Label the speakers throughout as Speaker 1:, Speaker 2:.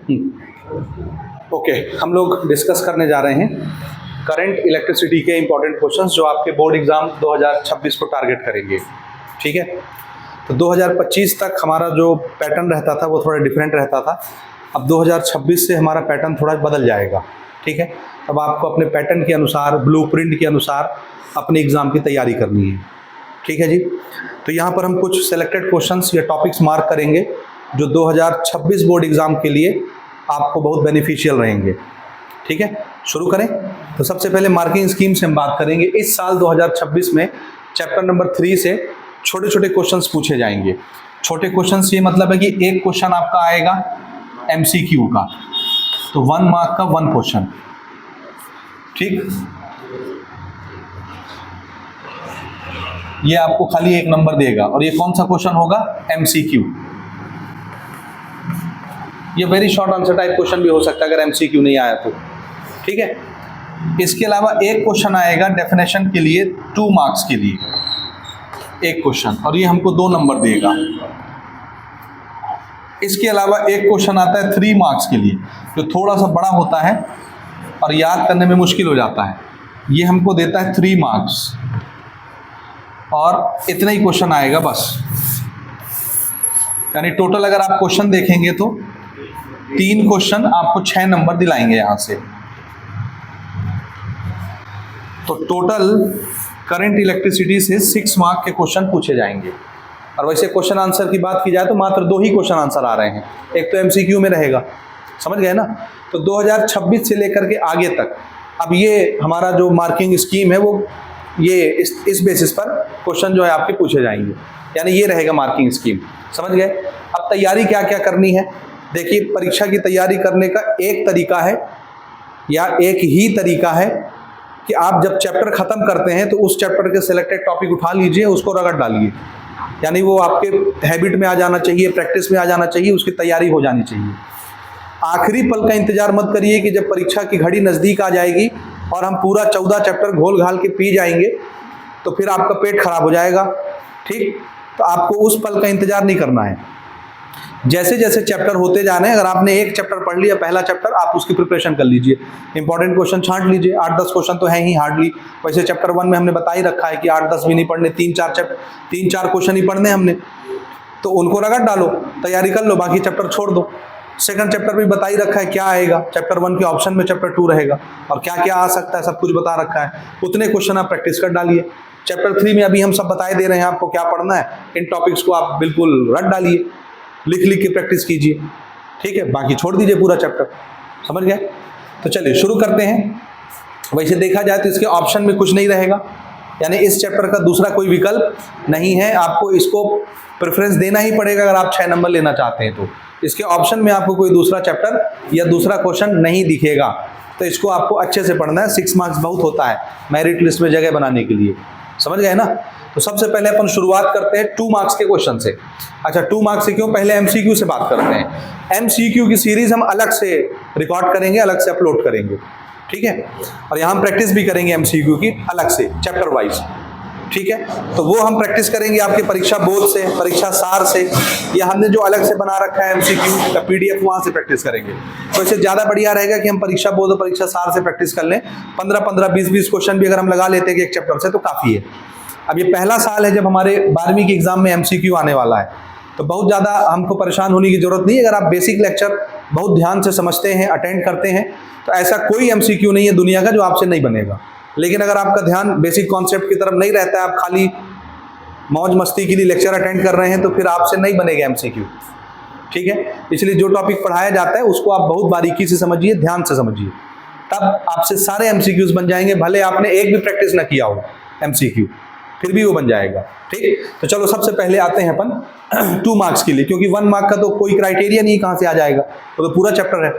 Speaker 1: Okay, हम लोग discuss करने जा रहे हैं करंट इलेक्ट्रिसिटी के इंपॉर्टेंट क्वेश्चंस जो आपके बोर्ड एग्जाम 2026 को टारगेट करेंगे। ठीक है, तो 2025 तक हमारा जो पैटर्न रहता था वो थोड़ा डिफरेंट रहता था। अब 2026 से हमारा पैटर्न थोड़ा बदल जाएगा। ठीक है, अब आपको अपने पैटर्न के अनुसार, ब्लूप्रिंट के अनुसार अपने एग्ज़ाम की तैयारी करनी है। ठीक है जी, तो यहाँ पर हम कुछ सेलेक्टेड क्वेश्चंस या टॉपिक्स मार्क करेंगे जो 2026 बोर्ड एग्ज़ाम के लिए आपको बहुत बेनिफिशियल रहेंगे। ठीक है, शुरू करें। तो सबसे पहले मार्किंग स्कीम से हम बात करेंगे। इस साल 2026 में चैप्टर नंबर 3 से छोटे छोटे क्वेश्चंस पूछे जाएंगे। छोटे क्वेश्चंस ये मतलब है कि एक क्वेश्चन आपका आएगा MCQ का, तो 1 मार्क का 1 क्वेश्चन। ठीक, ये आपको खाली 1 नंबर देगा। और ये कौन सा क्वेश्चन होगा? MCQ। ये very short answer type question भी हो सकता है अगर MCQ नहीं आया तो। ठीक है, इसके अलावा एक क्वेश्चन आएगा डेफिनेशन के लिए 2 मार्क्स के लिए, एक क्वेश्चन, और ये हमको 2 नंबर देगा। इसके अलावा एक क्वेश्चन आता है 3 मार्क्स के लिए, जो थोड़ा सा बड़ा होता है और याद करने में मुश्किल हो जाता है। ये हमको देता है 3 मार्क्स, और इतना ही क्वेश्चन आएगा बस। यानी टोटल अगर आप क्वेश्चन देखेंगे तो 3 क्वेश्चन आपको 6 नंबर दिलाएंगे यहां से। तो टोटल करंट इलेक्ट्रिसिटी से 6 मार्क के क्वेश्चन पूछे जाएंगे। और वैसे क्वेश्चन आंसर की बात की जाए तो मात्र 2 ही क्वेश्चन आंसर आ रहे हैं, एक तो MCQ में रहेगा। समझ गए ना? तो 2026 से लेकर के आगे तक अब ये हमारा जो मार्किंग स्कीम है वो ये इस बेसिस पर क्वेश्चन जो है आपके पूछे जाएंगे। यानी ये रहेगा मार्किंग स्कीम। समझ गए? अब तैयारी क्या क्या करनी है? देखिए, परीक्षा की तैयारी करने का एक तरीका है या एक ही तरीका है कि आप जब चैप्टर ख़त्म करते हैं तो उस चैप्टर के सिलेक्टेड टॉपिक उठा लीजिए, उसको रगड़ डालिए। यानी वो आपके हैबिट में आ जाना चाहिए, प्रैक्टिस में आ जाना चाहिए, उसकी तैयारी हो जानी चाहिए। आखिरी पल का इंतजार मत करिए कि जब परीक्षा की घड़ी नज़दीक आ जाएगी और हम पूरा 14 चैप्टर घोल घाल के पी जाएंगे तो फिर आपका पेट खराब हो जाएगा। ठीक, तो आपको उस पल का इंतजार नहीं करना है। जैसे जैसे चैप्टर होते जाने, अगर आपने एक चैप्टर पढ़ लिया, पहला चैप्टर, आप उसकी प्रिपरेशन कर लीजिए। इंपॉर्टेंट क्वेश्चन छांट लीजिए। 8-10 क्वेश्चन तो हैं ही हार्डली। वैसे चैप्टर 1 में हमने बता ही रखा है कि 8-10 भी नहीं पढ़ने, 3-4 क्वेश्चन ही पढ़ने हमने, तो उनको रगड़ डालो, तैयारी कर लो, बाकी चैप्टर छोड़ दो। सेकंड चैप्टर भी बता ही रखा है क्या आएगा। चैप्टर 1 के ऑप्शन में चैप्टर 2 रहेगा और क्या क्या आ सकता है सब कुछ बता रखा है। उतने क्वेश्चन आप प्रैक्टिस कर डालिए। चैप्टर 3 में अभी हम सब बताए दे रहे हैं आपको क्या पढ़ना है। इन टॉपिक्स को आप बिल्कुल रट डालिए, लिख लिख के प्रैक्टिस कीजिए। ठीक है, बाकी छोड़ दीजिए पूरा चैप्टर। समझ गए? तो चलिए शुरू करते हैं। वैसे देखा जाए तो इसके ऑप्शन में कुछ नहीं रहेगा, यानी इस चैप्टर का दूसरा कोई विकल्प नहीं है। आपको इसको प्रेफरेंस देना ही पड़ेगा अगर आप 6 नंबर लेना चाहते हैं तो। इसके ऑप्शन में आपको कोई दूसरा चैप्टर या दूसरा क्वेश्चन नहीं दिखेगा, तो इसको आपको अच्छे से पढ़ना है। 6 मार्क्स बहुत होता है मेरिट लिस्ट में जगह बनाने के लिए। समझ गए ना? तो सबसे पहले अपन शुरुआत करते हैं 2 मार्क्स के क्वेश्चन से। अच्छा, 2 मार्क्स से क्यों? पहले MCQ से बात करते हैं। MCQ की सीरीज हम अलग से रिकॉर्ड करेंगे, अलग से अपलोड करेंगे। ठीक है, और यहाँ हम प्रैक्टिस भी करेंगे MCQ की अलग से, चैप्टर वाइज। ठीक है, तो वो हम प्रैक्टिस करेंगे आपके परीक्षा बोध से, परीक्षा सार से, या हमने जो अलग से बना रखा है MCQ का PDF, वहाँ से प्रैक्टिस करेंगे। तो इससे ज़्यादा बढ़िया रहेगा कि हम परीक्षा बोध और परीक्षा सार से प्रैक्टिस कर लें। 15-15, 20-20 क्वेश्चन भी अगर हम लगा लेते हैं एक चैप्टर से तो काफ़ी है। अब ये पहला साल है जब हमारे 12वीं के एग्जाम में MCQ आने वाला है, तो बहुत ज़्यादा हमको परेशान होने की जरूरत नहीं है। अगर आप बेसिक लेक्चर बहुत ध्यान से समझते हैं, अटेंड करते हैं, तो ऐसा कोई MCQ नहीं है दुनिया का जो आपसे नहीं बनेगा। लेकिन अगर आपका ध्यान बेसिक कॉन्सेप्ट की तरफ नहीं रहता है, आप खाली मौज मस्ती के लिए लेक्चर अटेंड कर रहे हैं, तो फिर आपसे नहीं बनेगा MCQ। ठीक है, इसलिए जो टॉपिक पढ़ाया जाता है उसको आप बहुत बारीकी से समझिए, ध्यान से समझिए, तब आपसे सारे MCQs बन जाएंगे। भले आपने एक भी प्रैक्टिस ना किया हो MCQ, फिर भी वो बन जाएगा। ठीक, तो चलो सबसे पहले आते हैं अपन 2 मार्क्स के लिए, क्योंकि 1 मार्क का तो कोई क्राइटेरिया नहीं कहाँ से आ जाएगा, वो तो पूरा चैप्टर है।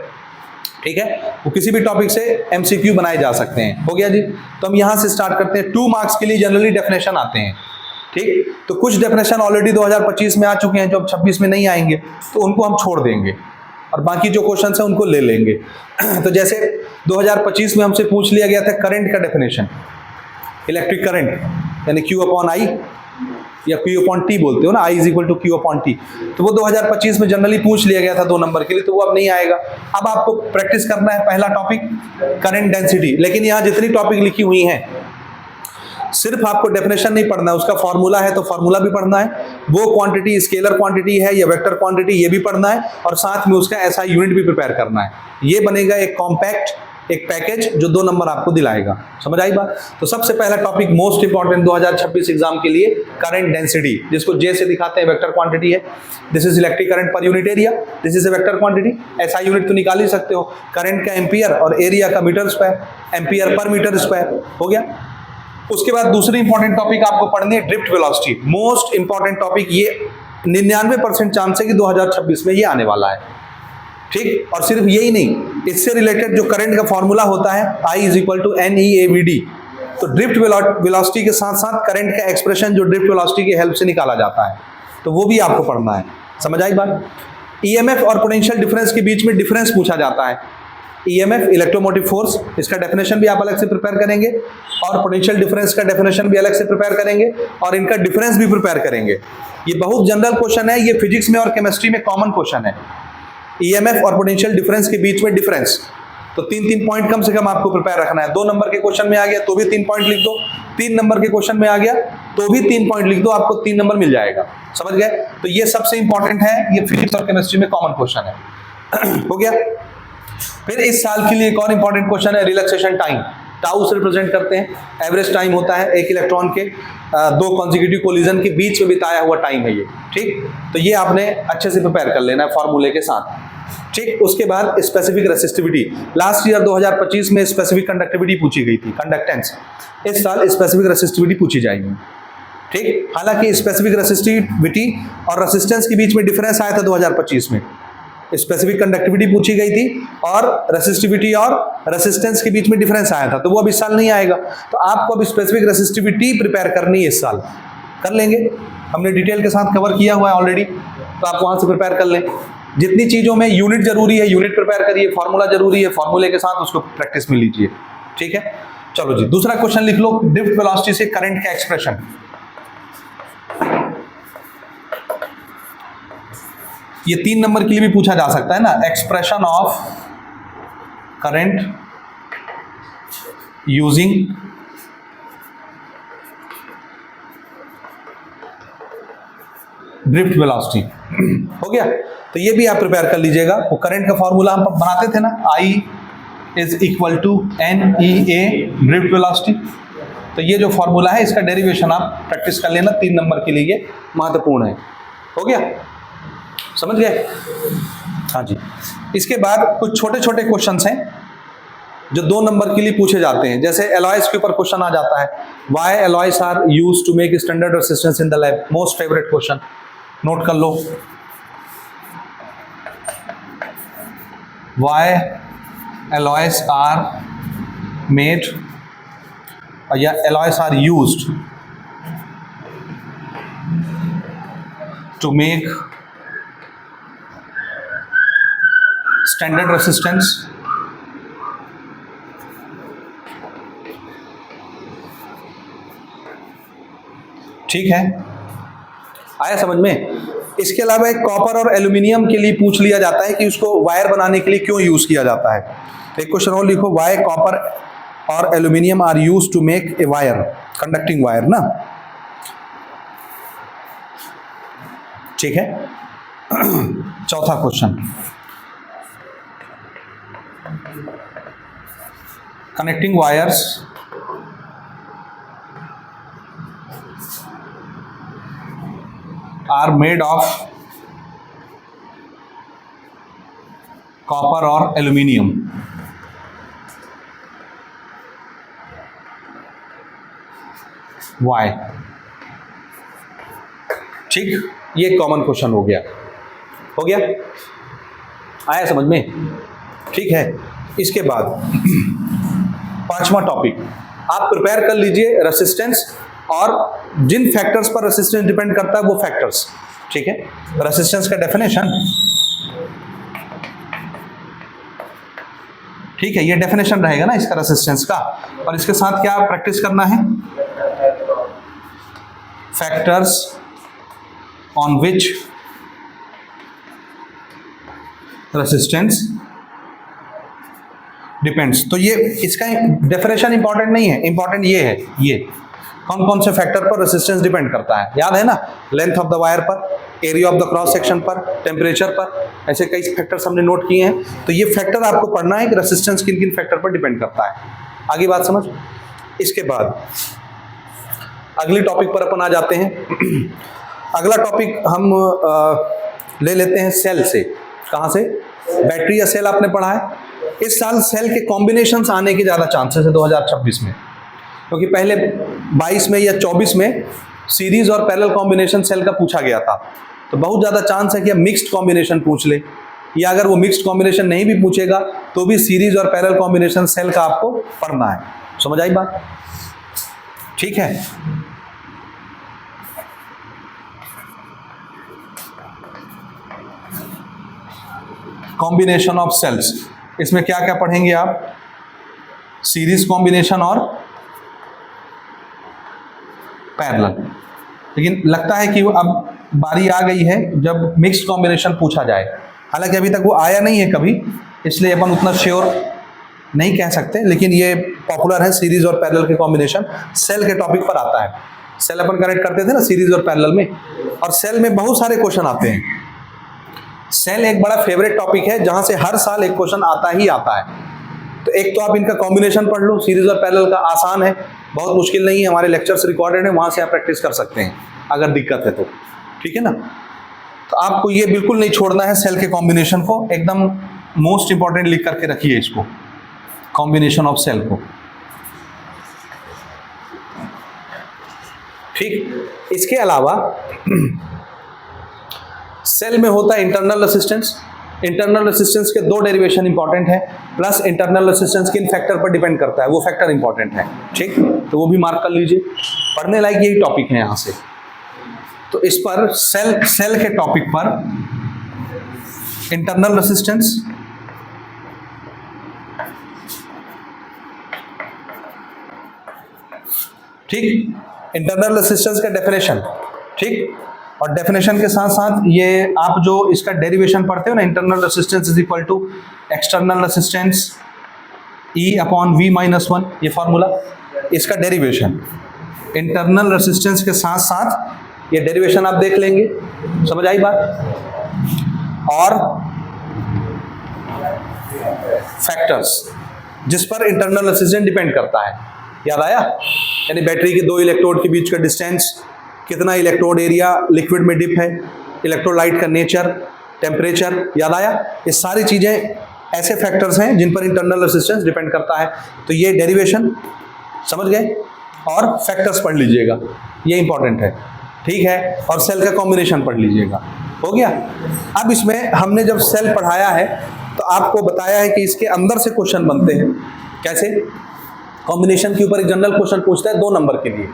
Speaker 1: ठीक है, वो किसी भी टॉपिक से MCQ बनाए जा सकते हैं। हो गया जी, तो हम यहाँ से स्टार्ट करते हैं। 2 मार्क्स के लिए जनरली डेफिनेशन आते हैं। ठीक, तो कुछ डेफिनेशन ऑलरेडी 2025 में आ चुके हैं जो अब 26 में नहीं आएंगे, तो उनको हम छोड़ देंगे और बाकी जो क्वेश्चन है उनको ले लेंगे। तो जैसे 2025 में हमसे पूछ लिया गया था करंट का डेफिनेशन, इलेक्ट्रिक करंट यानी Q/I, या Q अपॉन T बोलते हो ना, I is equal to Q upon T, तो वो 2025 में जनरली पूछ लिया गया था 2 नंबर के लिए, तो वो अब नहीं आएगा। अब आपको प्रैक्टिस करना है पहला टॉपिक करंट डेंसिटी, लेकिन यहाँ जितनी टॉपिक लिखी हुई हैं सिर्फ आपको डेफिनेशन नहीं पढ़ना है, उसका फॉर्मूला है तो फॉर्मूला भी पढ़ना है, वो क्वांटिटी स्केलर क्वांटिटी है या वेक्टर क्वांटिटी ये भी पढ़ना है, और साथ में उसका SI यूनिट भी प्रिपेयर करना है। ये बनेगा एक कॉम्पैक्ट, एक पैकेज जो 2 नंबर आपको दिलाएगा। समझ आई बात? तो सबसे पहला टॉपिक मोस्ट इंपॉर्टेंट 2026 एग्जाम के लिए करंट डेंसिटी, जिसको J से दिखाते हैं, वेक्टर क्वांटिटी है। This is electric current per unit area, this is a vector quantity. SI unit तो निकाल ही सकते हो, करंट का एम्पियर और एरिया का metre square, ampere per metre square हो गया। उसके बाद दूसरी इंपॉर्टेंट टॉपिक आपको पढ़नी है drift velocity, most important topic. ये 99% चांस है कि 2026 में ये आने वाला है, ठीक। और सिर्फ यही नहीं, इससे रिलेटेड जो करंट का फॉर्मूला होता है I is equal to NEAVD, तो ड्रिफ्ट वेलोसिटी के साथ साथ करंट का एक्सप्रेशन जो ड्रिफ्ट वेलोसिटी की हेल्प से निकाला जाता है, तो वो भी आपको पढ़ना है। समझ आई बात? EMF और पोटेंशियल डिफरेंस के बीच में डिफरेंस पूछा जाता है। EMF इलेक्ट्रोमोटिव फोर्स, इसका डेफिनेशन भी आप अलग से प्रिपेयर करेंगे, और पोटेंशियल डिफरेंस का डेफिनेशन भी अलग से प्रिपेयर करेंगे, और इनका डिफरेंस भी प्रिपेयर करेंगे। ये बहुत जनरल क्वेश्चन है, ये फिजिक्स में और केमिस्ट्री में कॉमन क्वेश्चन है। EMF और पोटेंशियल डिफरेंस के बीच में डिफरेंस, तो 3-3 पॉइंट कम से कम आपको प्रिपेयर रखना है। 2 नंबर के क्वेश्चन में आ गया तो भी 3 पॉइंट लिख दो, 3 नंबर के क्वेश्चन में आ गया तो भी 3 पॉइंट लिख दो, आपको 3 नंबर मिल जाएगा। समझ गए? तो ये सबसे इंपॉर्टेंट है, ये फिजिक्स और केमिस्ट्री में कॉमन क्वेश्चन है। हो गया। फिर इस साल के लिए एक और इंपॉर्टेंट क्वेश्चन है रिलैक्सेशन टाइम। टाउ से रिप्रेजेंट करते हैं, एवरेज टाइम होता है एक इलेक्ट्रॉन के 2 कॉन्जिक्यूटिव कोलिजन के बीच में बिताया हुआ टाइम है ये, ठीक। तो ये आपने अच्छे से प्रिपेयर कर लेना है फॉर्मूले के साथ, ठीक। उसके बाद स्पेसिफिक रेसिस्टिविटी, लास्ट ईयर 2025 में स्पेसिफिक कंडक्टिविटी पूछी गई थी, कंडक्टेंस। इस साल स्पेसिफिक रेसिस्टिविटी पूछी जाएगी, ठीक। हालांकि स्पेसिफिक रेसिस्टिविटी और रेसिस्टेंस के बीच में डिफरेंस आया था 2025 में, स्पेसिफिक कंडक्टिविटी पूछी गई थी और रेसिस्टिविटी और रेसिस्टेंस के बीच में डिफरेंस आया था, तो वो अब इस साल नहीं आएगा। तो आपको अब स्पेसिफिक रेसिस्टिविटी प्रिपेयर करनी है, इस साल कर लेंगे, हमने डिटेल के साथ कवर किया हुआ है ऑलरेडी, तो आप वहां से प्रिपेयर कर लें। जितनी चीज़ों में यूनिट जरूरी है यूनिट प्रिपेयर करिए, फॉर्मूला जरूरी है फॉर्मूले के साथ उसको प्रैक्टिस में लीजिए, ठीक है। चलो जी, दूसरा क्वेश्चन लिख लो, ड्रिफ्ट वेलोसिटी से करंट का एक्सप्रेशन। ये 3 नंबर के लिए भी पूछा जा सकता है ना, expression of current using drift velocity. हो गया, तो ये भी आप प्रिपेयर कर लीजिएगा। वो करंट का फॉर्मूला हम बनाते थे ना, I is equal to NEA drift velocity, तो ये जो फॉर्मूला है इसका डेरिवेशन आप प्रैक्टिस कर लेना, 3 नंबर के लिए ये महत्वपूर्ण है। हो गया, समझ गए? हाँ जी। इसके बाद कुछ छोटे छोटे क्वेश्चंस हैं जो 2 नंबर के लिए पूछे जाते हैं, जैसे एलॉयज के ऊपर क्वेश्चन आ जाता है, why alloys are used to make standard resistance in the lab, most favourite question, note कर लो। व्हाई एलॉयज आर मेड या alloys are used to make standard resistance ठीक है, आया समझ में? इसके अलावा एक कॉपर और एल्यूमिनियम के लिए पूछ लिया जाता है कि उसको वायर बनाने के लिए क्यों यूज किया जाता है। एक क्वेश्चन और लिखो, व्हाई कॉपर और aluminium are used to make a wire, conducting wire ना, ठीक है। चौथा question, connecting wires are made of copper or aluminium। Why? ठीक, ये कॉमन क्वेश्चन हो गया। आया समझ में? ठीक है। इसके बाद 5वां टॉपिक आप प्रिपेयर कर लीजिए, रेसिस्टेंस, और जिन फैक्टर्स पर रेसिस्टेंस डिपेंड करता है वो फैक्टर्स, ठीक है। रेसिस्टेंस का डेफिनेशन, ठीक है, ये डेफिनेशन रहेगा ना इसका रेसिस्टेंस का, और इसके साथ क्या प्रैक्टिस करना है, factors on which resistance depends. तो ये इसका डेफिनेशन इंपॉर्टेंट नहीं है, इंपॉर्टेंट ये है, ये कौन कौन से फैक्टर पर रेसिस्टेंस डिपेंड करता है, याद है ना, लेंथ ऑफ द वायर पर, area of the cross section पर, टेम्परेचर पर, ऐसे कई फैक्टर्स हमने नोट किए हैं। तो ये फैक्टर आपको पढ़ना है कि रेसिस्टेंस किन किन फैक्टर पर डिपेंड करता है। आगे बात समझ। इसके बाद अगली टॉपिक पर अपन आ जाते हैं। अगला टॉपिक हम ले लेते हैं सेल से। कहाँ से? बैटरी या सेल आपने पढ़ा है। इस साल सेल के कॉम्बिनेशंस आने के ज़्यादा चांसेस है 2026 में, क्योंकि पहले 22 में या 24 में सीरीज और पैरेलल कॉम्बिनेशन सेल का पूछा गया था। तो बहुत ज़्यादा चांस है कि अब मिक्स्ड कॉम्बिनेशन पूछ ले, या अगर वो मिक्स्ड कॉम्बिनेशन नहीं भी पूछेगा तो भी सीरीज और पैरेलल कॉम्बिनेशन सेल का आपको पढ़ना है। समझ आई बात? ठीक है। कॉम्बिनेशन ऑफ सेल्स, इसमें क्या क्या पढ़ेंगे आप? सीरीज कॉम्बिनेशन और पैरेलल। लेकिन लगता है कि अब बारी आ गई है जब मिक्स्ड कॉम्बिनेशन पूछा जाए। हालांकि अभी तक वो आया नहीं है कभी, इसलिए अपन उतना श्योर नहीं कह सकते, लेकिन ये पॉपुलर है सीरीज और पैरेलल के कॉम्बिनेशन। सेल के टॉपिक पर आता है। सेल अपन कनेक्ट करते थे ना सीरीज और पैरेलल में, और सेल में बहुत सारे क्वेश्चन आते हैं। सेल एक बड़ा फेवरेट टॉपिक है जहां से हर साल एक क्वेश्चन आता ही आता है। तो एक तो आप इनका कॉम्बिनेशन पढ़ लो, सीरीज और पैरेलल का, आसान है, बहुत मुश्किल नहीं है। हमारे लेक्चर्स रिकॉर्डेड हैं, वहां से आप प्रैक्टिस कर सकते हैं अगर दिक्कत है तो, ठीक है ना। तो आपको ये बिल्कुल नहीं छोड़ना है सेल के कॉम्बिनेशन को, एकदम मोस्ट इंपॉर्टेंट लिख करके रखिए इसको, कॉम्बिनेशन ऑफ सेल को। ठीक। इसके अलावा सेल में होता है इंटरनल रेसिस्टेंस। इंटरनल रेसिस्टेंस के दो डेरिवेशन इंपॉर्टेंट है, प्लस इंटरनल रेसिस्टेंस किन फैक्टर पर डिपेंड करता है वो फैक्टर इंपॉर्टेंट है। ठीक, तो वो भी मार्क कर लीजिए, पढ़ने लायक यही टॉपिक है यहां से। तो इस पर सेल के टॉपिक पर इंटरनल रेसिस्टेंस, ठीक, इंटरनल रेसिस्टेंस का डेफिनेशन, ठीक, और डेफिनेशन के साथ साथ ये आप जो इसका डेरिवेशन पढ़ते हो ना, internal resistance is equal to external resistance E/V-1, ये फॉर्मूला, इसका डेरिवेशन इंटरनल रेसिस्टेंस के साथ साथ ये डेरिवेशन आप देख लेंगे। समझ आई बात? और फैक्टर्स जिस पर इंटरनल रेसिस्टेंस डिपेंड करता है, याद आया? यानी बैटरी के दो इलेक्ट्रोड के बीच का डिस्टेंस, कितना इलेक्ट्रोड एरिया लिक्विड में डिप है, इलेक्ट्रोलाइट का नेचर, टेम्परेचर, याद आया? ये सारी चीज़ें ऐसे फैक्टर्स हैं जिन पर इंटरनल रेसिस्टेंस डिपेंड करता है। तो ये डेरिवेशन समझ गए, और फैक्टर्स पढ़ लीजिएगा, ये इंपॉर्टेंट है, ठीक है। और सेल का कॉम्बिनेशन पढ़ लीजिएगा, हो गया। अब इसमें हमने जब सेल पढ़ाया है तो आपको बताया है कि इसके अंदर से क्वेश्चन बनते हैं। कैसे? कॉम्बिनेशन के ऊपर एक जनरल क्वेश्चन पूछता है 2 नंबर के लिए,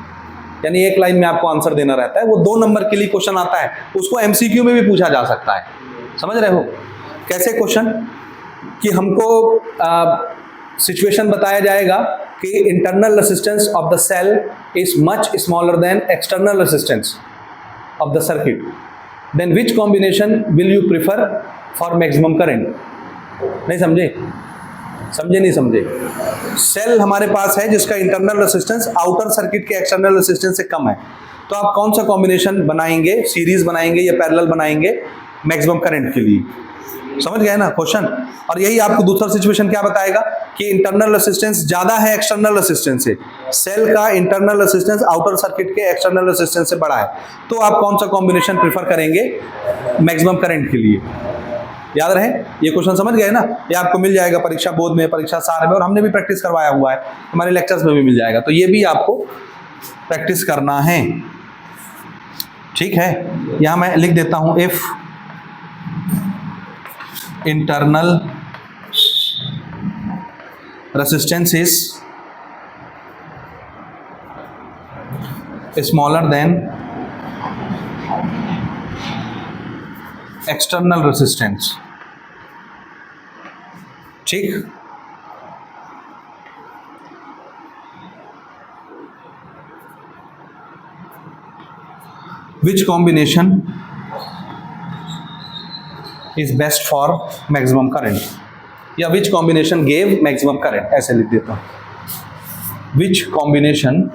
Speaker 1: यानी एक लाइन में आपको आंसर देना रहता है, वो 2 नंबर के लिए क्वेश्चन आता है, उसको एमसीक्यू में भी पूछा जा सकता है। समझ रहे हो? कैसे क्वेश्चन? कि हमको सिचुएशन बताया जाएगा कि internal resistance of the cell is much smaller than external resistance of the circuit, then which combination will you prefer for maximum current. नहीं समझे? समझे नहीं समझे? सेल हमारे पास है जिसका इंटरनल रेसिस्टेंस आउटर सर्किट के एक्सटर्नल रेसिस्टेंस से कम है, तो आप कौन सा कॉम्बिनेशन बनाएंगे, सीरीज बनाएंगे या पैरेलल बनाएंगे मैक्सिमम करंट के लिए? समझ गए ना क्वेश्चन? और यही आपको दूसरा सिचुएशन क्या बताएगा कि इंटरनल रेसिस्टेंस ज्यादा है एक्सटर्नल रेसिस्टेंस से, सेल का इंटरनल रेसिस्टेंस आउटर सर्किट के एक्सटर्नल रेसिस्टेंस से बड़ा है, तो आप कौन सा कॉम्बिनेशन प्रीफर करेंगे मैक्सिमम करंट के लिए? याद रहे ये क्वेश्चन, समझ गए ना? ये आपको मिल जाएगा परीक्षा बोध में, परीक्षा सार में, और हमने भी प्रैक्टिस करवाया हुआ है, हमारे लेक्चर्स में भी मिल जाएगा। तो ये भी आपको प्रैक्टिस करना है, ठीक है। यहां मैं लिख देता हूं, if internal resistance is smaller than external resistance, ठीक, which combination is best for maximum current, या which combination gave maximum current, ऐसे लिख देता हूं, which combination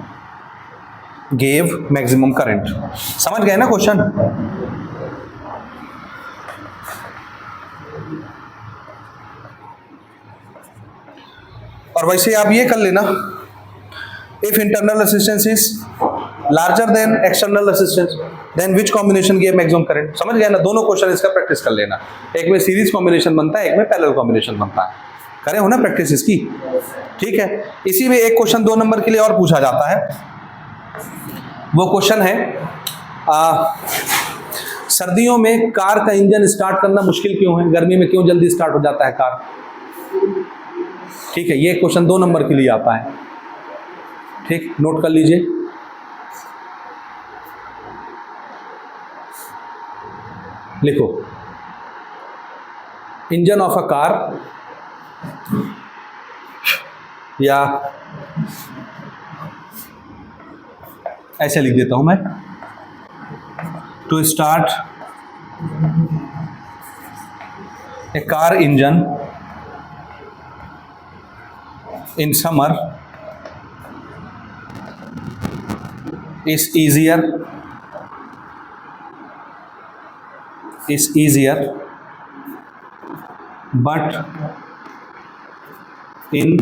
Speaker 1: gave maximum current. समझ गए ना क्वेश्चन? और वैसे आप ये कर लेना, if internal resistance is larger than external resistance then which combination gave maximum current. समझ गए ना? दोनों क्वेश्चन इसका प्रैक्टिस कर लेना, एक में सीरीज कॉम्बिनेशन बनता है, एक में पैरेलल कॉम्बिनेशन बनता है। करे हो ना प्रैक्टिस इसकी? ठीक है। इसी में एक क्वेश्चन 2 नंबर के लिए और पूछा जाता है, वो क्वेश्चन है सर्दियों में कार का इंजन स्टार्ट करना मुश्किल क्यों है, गर्मी में क्यों जल्दी स्टार्ट हो जाता है कार। ठीक है, ये क्वेश्चन 2 नंबर के लिए आता है। ठीक, नोट कर लीजिए। लिखो, इंजन ऑफ अ कार, या ऐसे लिख देता हूं मैं, to start a car engine in summer is easier but in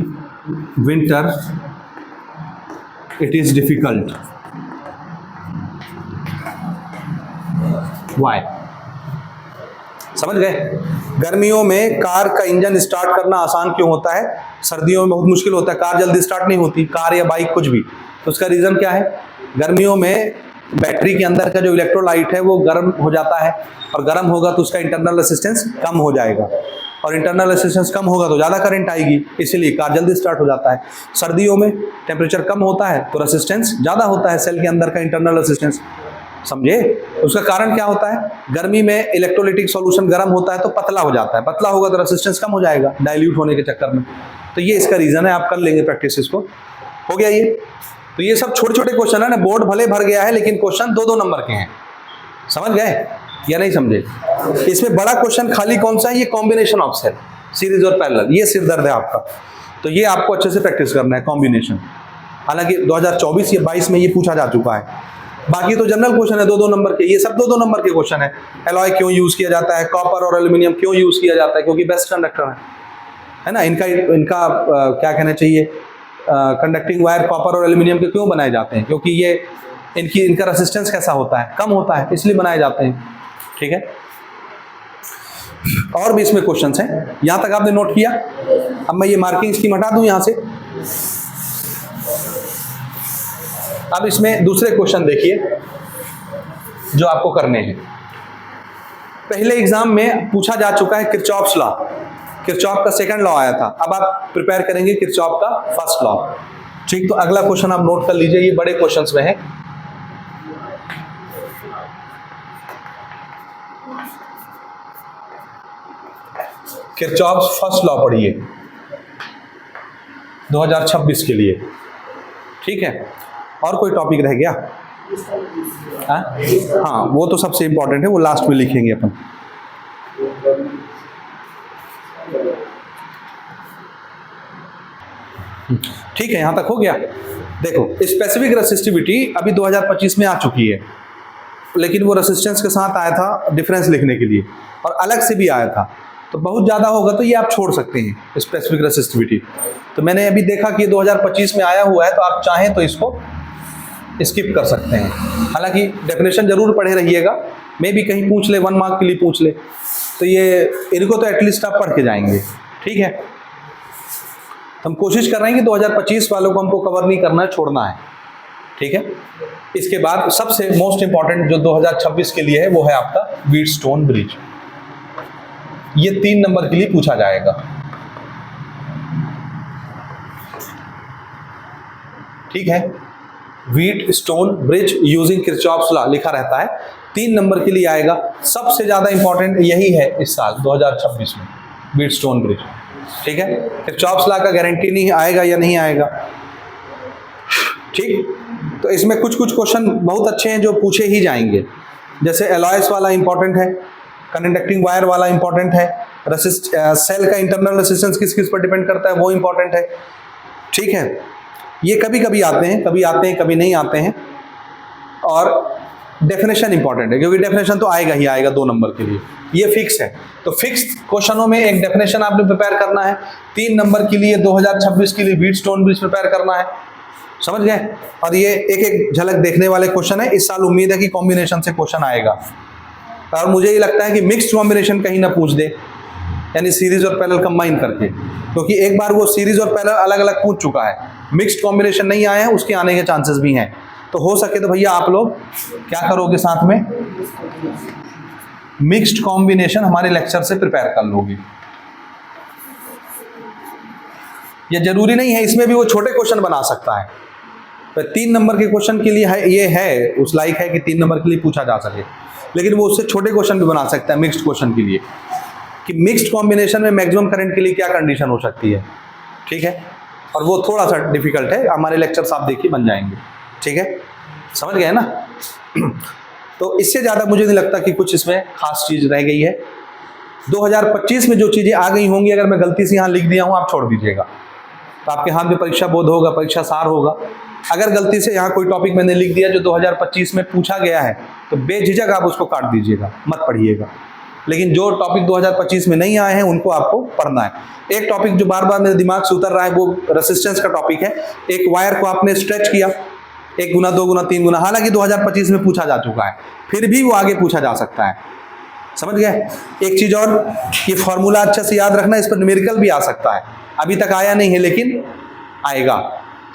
Speaker 1: winter it is difficult. Why? समझ गए? गर्मियों में कार का इंजन स्टार्ट करना आसान क्यों होता है, सर्दियों में बहुत मुश्किल होता है, कार जल्दी स्टार्ट नहीं होती, कार या बाइक कुछ भी। तो उसका रीज़न क्या है? गर्मियों में बैटरी के अंदर का जो इलेक्ट्रोलाइट है वो गर्म हो जाता है, और गर्म होगा तो उसका इंटरनल रेजिस्टेंस कम हो जाएगा, और इंटरनल रेजिस्टेंस कम होगा तो ज़्यादा करंट आएगी, इसीलिए कार जल्दी स्टार्ट हो जाता है। सर्दियों में टेम्परेचर कम होता है तो रेजिस्टेंस ज़्यादा होता है, सेल के अंदर का इंटरनल रेजिस्टेंस। समझे? उसका कारण क्या होता है? गर्मी में इलेक्ट्रोलाइटिक सॉल्यूशन गर्म होता है तो पतला हो जाता है, पतला होगा तो रेजिस्टेंस कम हो जाएगा डाइल्यूट होने के चक्कर में। तो ये इसका रीज़न है, आप कर लेंगे प्रैक्टिस इसको। हो गया ये? तो ये सब छोटे छोटे क्वेश्चन है ना, बोर्ड भले भर गया है लेकिन क्वेश्चन 2-2 नंबर के हैं। समझ गए या नहीं समझे? इसमें बड़ा क्वेश्चन खाली कौन सा है? ये कॉम्बिनेशन ऑफ सेल, सीरीज और पैरेलल, ये सिर दर्द है आपका। तो ये आपको अच्छे से प्रैक्टिस करना है, कॉम्बिनेशन। हालांकि 2024 या 22 में ये पूछा जा चुका है। बाकी तो जनरल क्वेश्चन है 2-2 नंबर के, ये सब 2-2 नंबर के क्वेश्चन है। एलॉय क्यों यूज किया जाता है, कॉपर और एल्यूमिनियम क्यों यूज किया जाता है, क्योंकि बेस्ट कंडक्टर है ना। इनका क्या कहना चाहिए, कंडक्टिंग वायर कॉपर और एल्यूमिनियम के क्यों बनाए जाते हैं, क्योंकि ये इनका रेजिस्टेंस कैसा होता है, कम होता है, इसलिए बनाए जाते हैं। ठीक है, और भी इसमें क्वेश्चंस हैं, यहां तक आपने नोट किया। अब मैं ये मार्किंग स्कीम हटा दूं यहां से। अब इसमें दूसरे क्वेश्चन देखिए जो आपको करने हैं। पहले एग्जाम में पूछा जा चुका है किरचॉफ्स लॉ, किरचॉफ का सेकंड लॉ आया था। अब आप प्रिपेयर करेंगे किरचॉफ का फर्स्ट लॉ। ठीक, तो अगला क्वेश्चन आप नोट कर लीजिए, ये बड़े क्वेश्चंस में है। किरचॉफ फर्स्ट लॉ पढ़िए 2026 के लिए। ठीक है, और कोई टॉपिक रह गया? हाँ, वो तो सबसे इंपॉर्टेंट है, वो लास्ट में लिखेंगे अपन। ठीक है, यहां तक हो गया। देखो, स्पेसिफिक रेसिस्टिविटी अभी 2025 में आ चुकी है, लेकिन वो रेसिस्टेंस के साथ आया था डिफरेंस लिखने के लिए, और अलग से भी आया था। तो बहुत ज़्यादा होगा तो ये आप छोड़ सकते हैं स्पेसिफिक रेसिस्टिविटी। तो मैंने अभी देखा कि 2025 में आया हुआ है, तो आप चाहें तो इसको स्किप कर सकते हैं। हालांकि डेफिनेशन जरूर पढ़े रहिएगा, मे भी कहीं पूछ ले, 1 मार्क के लिए पूछ ले, तो ये इनको तो एटलीस्ट आप पढ़ के जाएंगे। ठीक है, हम कोशिश कर रहे हैं कि 2025 वालों को हमको कवर नहीं करना है, छोड़ना है। ठीक है, इसके बाद सबसे मोस्ट इंपॉर्टेंट जो 2026 के लिए है वो है आपका व्हीटस्टोन ब्रिज। ये 3 नंबर के लिए पूछा जाएगा। ठीक है, Wheatstone bridge using Kirchhoff's law लिखा रहता है, 3 नंबर के लिए आएगा। सबसे ज्यादा इंपॉर्टेंट यही है इस साल 2026 में, व्हीटस्टोन ब्रिज। ठीक है, किरचॉफ्स लॉ का गारंटी नहीं आएगा या नहीं आएगा। ठीक, तो इसमें कुछ कुछ क्वेश्चन बहुत अच्छे हैं जो पूछे ही जाएंगे, जैसे एलॉयस वाला इंपॉर्टेंट है, कंडक्टिंग वायर वाला इंपॉर्टेंट है, सेल का इंटरनल रेजिस्टेंस किस किस पर डिपेंड करता है वो इंपॉर्टेंट है, ठीक है। ये कभी कभी आते हैं, कभी नहीं आते हैं। और डेफिनेशन इंपॉर्टेंट है, क्योंकि डेफिनेशन तो आएगा ही आएगा 2 नंबर के लिए, ये फिक्स है। तो फिक्स क्वेश्चनों में एक डेफिनेशन आपने प्रिपेयर करना है, 3 नंबर के लिए 2026 के लिए व्हीटस्टोन ब्रिज प्रिपेयर करना है, समझ गए। और ये एक एक झलक देखने वाले क्वेश्चन है। इस साल उम्मीद है कि कॉम्बिनेशन से क्वेश्चन आएगा, और मुझे ये लगता है कि मिक्स्ड कॉम्बिनेशन कहीं ना पूछ दे, यानी सीरीज और पैरेलल कंबाइन करके, क्योंकि एक बार वो सीरीज और पैरेलल अलग अलग पूछ चुका है, मिक्स्ड कॉम्बिनेशन नहीं आया है, उसके आने के चांसेस भी हैं। तो हो सके तो भैया आप लोग क्या करोगे, साथ में मिक्स्ड कॉम्बिनेशन हमारे लेक्चर से प्रिपेयर कर लोगे। ये जरूरी नहीं है, इसमें भी वो छोटे क्वेश्चन बना सकता है, तो 3 नंबर के क्वेश्चन के लिए है, ये है उस लाइक है कि 3 नंबर के लिए पूछा जा सके, लेकिन वो उससे छोटे क्वेश्चन भी बना सकता है मिक्स्ड क्वेश्चन के लिए, कि मिक्स्ड कॉम्बिनेशन में मैक्सिमम करंट के लिए क्या कंडीशन हो सकती है, ठीक है। और वो थोड़ा सा डिफिकल्ट है, हमारे लेक्चर्स आप देखिए बन जाएंगे, ठीक है, समझ गए ना। तो इससे ज़्यादा मुझे नहीं लगता कि कुछ इसमें खास चीज़ रह गई है। 2025 में जो चीज़ें आ गई होंगी, अगर मैं गलती से यहाँ लिख दिया हूँ आप छोड़ दीजिएगा, तो आपके हाथ में परीक्षा बोध होगा, परीक्षा सार होगा। अगर गलती से यहाँ कोई टॉपिक मैंने लिख दिया जो 2025 में पूछा गया है, तो बेझिझक आप उसको काट दीजिएगा, मत पढ़िएगा। लेकिन जो टॉपिक 2025 में नहीं आए हैं उनको आपको पढ़ना है। एक टॉपिक जो बार बार मेरे दिमाग से उतर रहा है वो रेसिस्टेंस का टॉपिक है। एक वायर को आपने स्ट्रेच किया 1 गुना 2 गुना 3 गुना, हालांकि 2025 में पूछा जा चुका है, फिर भी वो आगे पूछा जा सकता है, समझ गए। एक चीज़ और, ये फॉर्मूला अच्छे से याद रखना, इस पर न्यूमेरिकल भी आ सकता है, अभी तक आया नहीं है लेकिन आएगा,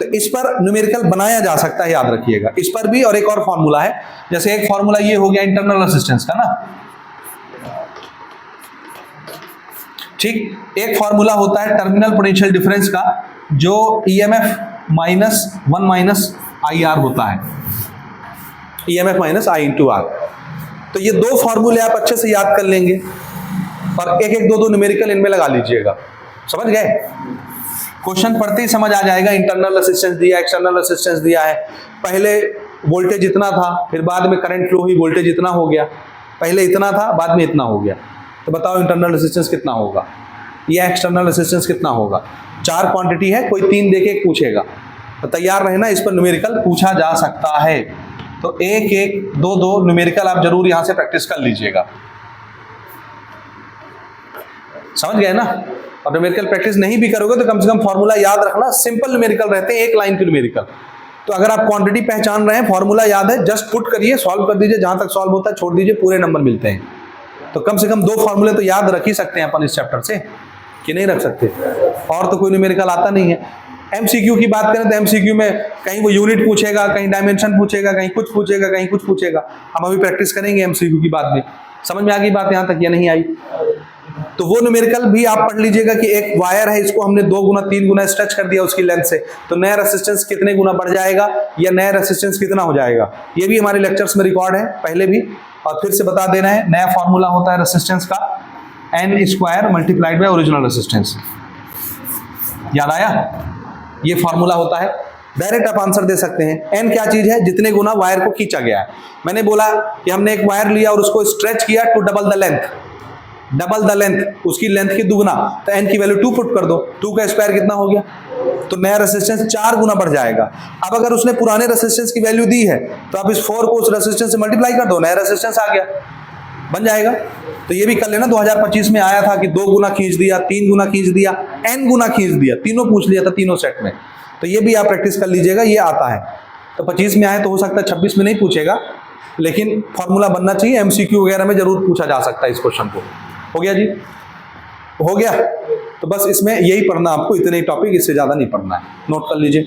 Speaker 1: तो इस पर न्यूमेरिकल बनाया जा सकता है, याद रखिएगा इस पर भी। और एक और फॉर्मूला है, जैसे एक फॉर्मूला ये हो गया इंटरनल रेजिस्टेंस का ना, ठीक। एक फॉर्मूला होता है टर्मिनल पोटेंशियल डिफरेंस का, जो EMF -1 माइनस IR होता है, EMF minus I into R। तो ये 2 फॉर्मूले आप अच्छे से याद कर लेंगे, और एक एक 2 न्यूमेरिकल इनमें लगा लीजिएगा, समझ गए। क्वेश्चन पढ़ते ही समझ आ जाएगा, इंटरनल रेजिस्टेंस दिया, एक्सटर्नल रेजिस्टेंस दिया है, पहले वोल्टेज इतना था, फिर बाद में करंट फ्लो हुई, वोल्टेज इतना हो गया, पहले इतना था बाद में इतना हो गया, तो बताओ इंटरनल रेजिस्टेंस कितना होगा या एक्सटर्नल रेजिस्टेंस कितना होगा। 4 क्वांटिटी है, कोई 3 देके पूछेगा, तो तैयार रहना, इस पर न्यूमेरिकल पूछा जा सकता है। तो 1-1, 2-2 न्यूमेरिकल आप जरूर यहां से प्रैक्टिस कर लीजिएगा, समझ गए ना। और न्यूमेरिकल प्रैक्टिस नहीं भी करोगे तो कम से कम फॉर्मूला याद रखना, सिंपल न्यूमेरिकल रहते हैं, 1 लाइन के न्यूमेरिकल। तो अगर आप क्वांटिटी पहचान रहे हैं, फॉर्मूला याद है, जस्ट पुट करिए, सॉल्व कर दीजिए, जहां तक सॉल्व होता है छोड़ दीजिए, पूरे नंबर मिलते हैं। तो कम से कम 2 फॉर्मूले तो याद रख ही सकते हैं अपन इस चैप्टर से, कि नहीं रख सकते। और तो कोई न्यूमेरिकल आता नहीं है। MCQ की बात करें तो MCQ में कहीं वो यूनिट पूछेगा, कहीं डायमेंशन पूछेगा, कहीं कुछ पूछेगा, कहीं कुछ पूछेगा। हम अभी प्रैक्टिस करेंगे MCQ की बात में। समझ में आ गई बात यहाँ तक या नहीं आई? तो वो न्यूमेरिकल भी आप पढ़ लीजिएगा कि एक वायर है, इसको हमने 2 गुना 3 गुना स्ट्रेच कर दिया उसकी लेंथ से, तो नया रेसिस्टेंस कितने गुना बढ़ जाएगा या नया रेसिस्टेंस कितना हो जाएगा, ये भी हमारे लेक्चर्स में रिकॉर्ड है पहले भी। और फिर से बता देना है, नया फॉर्मूला होता है रेसिस्टेंस का N² multiplied by original resistance. याद आया? ये फॉर्मूला होता है, डायरेक्ट आप आंसर दे सकते हैं। N क्या चीज है? जितने गुना वायर को खींचा गया है। मैंने बोला कि हमने एक वायर लिया और उसको स्ट्रेच किया टू डबल द लेंथ, उसकी लेंथ की दुगना, तो N की वैल्यू 2 पुट कर दो, 2 का स्क्वायर कितना हो गया, तो नया रेसिस्टेंस 4 गुना बढ़ जाएगा। अब अगर उसने पुराने रेसिस्टेंस की वैल्यू दी है तो आप इस 4 को उस रेसिस्टेंस से मल्टीप्लाई कर दो, नया रेसिस्टेंस आ गया, बन जाएगा। तो ये भी कर लेना, 2025 में आया था कि 2 गुना खींच दिया, 3 गुना खींच दिया, N गुना खींच दिया, तीनों पूछ लिया था तीनों सेट में। तो ये भी आप प्रैक्टिस कर लीजिएगा, ये आता है। तो 25 में आए तो हो सकता है 26 में नहीं पूछेगा, लेकिन फॉर्मूला बनना चाहिए, MCQ वगैरह में जरूर पूछा जा सकता है इस क्वेश्चन को। हो गया जी? हो गया? तो बस इसमें यही पढ़ना आपको, इतने ही टॉपिक, इससे ज़्यादा नहीं पढ़ना है, नोट कर लीजिए।